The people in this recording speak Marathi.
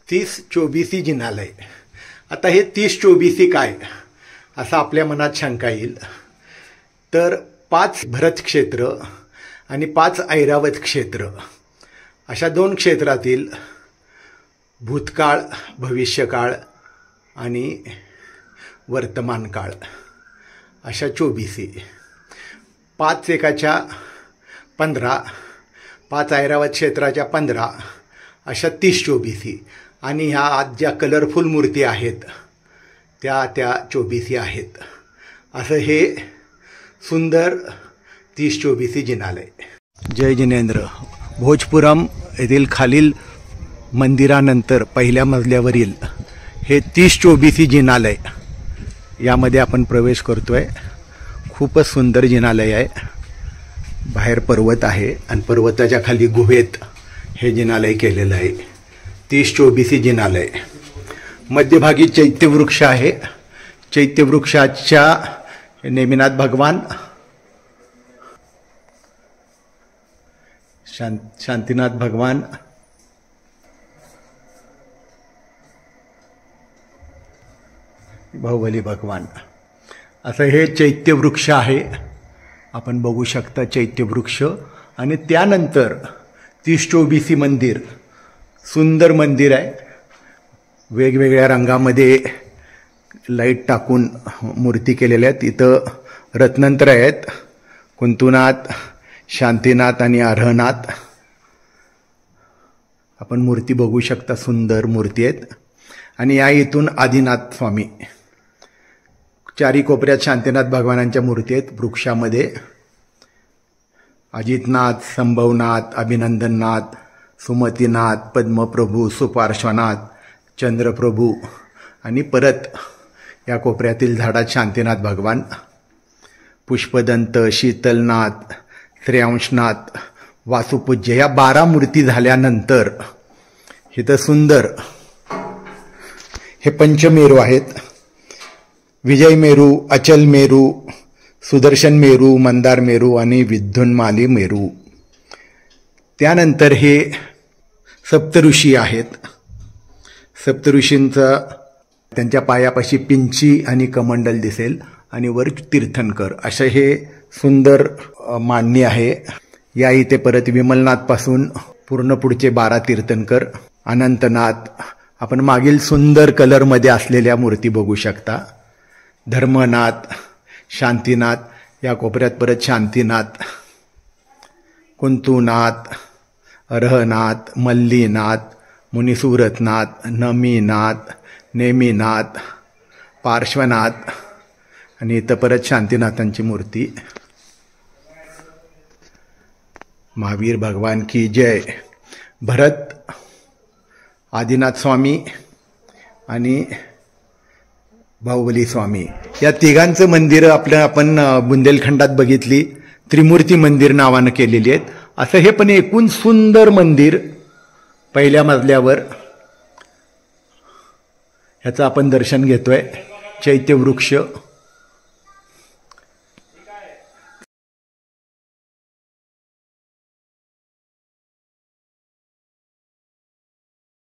30-24 जिनालय। आता हे 30-24 काय असं आपल्या मनात शंका येईल। तर 5 भरत क्षेत्र आणि 5 ऐरावत क्षेत्र अशा 2 क्षेत्रातील भूतकाळ, भविष्यकाळ आणि वर्तमान काळ अशा 24, 5 एकाच्या 15, 5 ऐरावत क्षेत्राच्या 15 अशा 30-24 आणि ह्या आज ज्या कलरफुल मूर्ती आहेत त्या 24 आहेत। असं हे सुंदर 30-24 जिनालय। जय जिनेंद्र। भोजपुरम येथील खालील मंदिरानंतर पहिल्या मजल्यावरील हे 30-24 जिनालय, यामध्ये आपण प्रवेश करतोय। खूपच सुंदर जिनालय आहे। बाहेर पर्वत आहे आणि पर्वताच्या खाली गुहेत हे जिनालय केलेलं आहे। 30-24 जिनालय। मध्यभागी चैत्यवृक्ष आहे। चैत्यवृक्षाच्या नेमिनाथ भगवान, शांतीनाथ भगवान, बाहुबली भगवान असं हे चैत्यवृक्ष आहे। आपण बघू शकता चैत्यवृक्ष। आणि त्यानंतर 30-24 मंदिर, सुंदर मंदिर आहे। वेगवेगळ्या रंगामध्ये लाईट टाकून मूर्ती केलेल्या आहेत। इथं रत्नंतर आहेत, कुंतुनाथ, शांतीनाथ आणि अर्हनाथ। आपण मूर्ती बघू शकता, सुंदर मूर्ती आहेत। आणि या इथून आदिनाथ स्वामी, चारी कोपऱ्यात शांतीनाथ भगवानांच्या मूर्ती आहेत वृक्षामध्ये। अजितनाथ, संभवनाथ, अभिनंदननाथ, सुमतीनाथ, पद्मप्रभू, सुपार्श्वनाथ, चंद्रप्रभू आणि परत या कोपऱ्यातील झाडात शांतीनाथ भगवान, पुष्पदंत, शीतलनाथ, श्रेयांशनाथ, वासुपूज्य या 12 मूर्ती झाल्यानंतर इथं सुंदर हे पंचमेरू आहेत। विजय मेरू, अचल मेरू, सुदर्शन मेरू, मंदार मेरू आणि विद्युन्माली मेरू। त्यानंतर हे सप्तऋषी आहेत। सप्तऋषींचा त्यांच्या पायापाशी पिंची आणि कमंडल दिसेल आणि वर तीर्थंकर असे हे सुंदर मांडणी आहे। या इथे परत विमलनाथ पासून पूर्ण पुढचे 12 तीर्थंकर, अनंतनाथ। आपण मागील सुंदर कलरमध्ये असलेल्या मूर्ती बघू शकता। धर्मनाथ, शांतीनाथ, या कोपऱ्यात परत शांतीनाथ, कुंतुनाथ, अर्हनाथ, मल्लीनाथ, मुनिसुरथनाथ, नमीनाथ, नेमिनाथ, पार्श्वनाथ आणि इथं परत शांतीनाथांची मूर्ती। महावीर भगवान की जय। भरत, आदिनाथ स्वामी आणि बाहुबली स्वामी या तिघांचं मंदिर आपण बुंदेलखंडात बघितली, त्रिमूर्ती मंदिर नावानं केलेली आहेत। असं हे पण एकूण सुंदर मंदिर पहिल्या मजल्यावर, ह्याचं आपण दर्शन घेतोय। चैत्यवृक्ष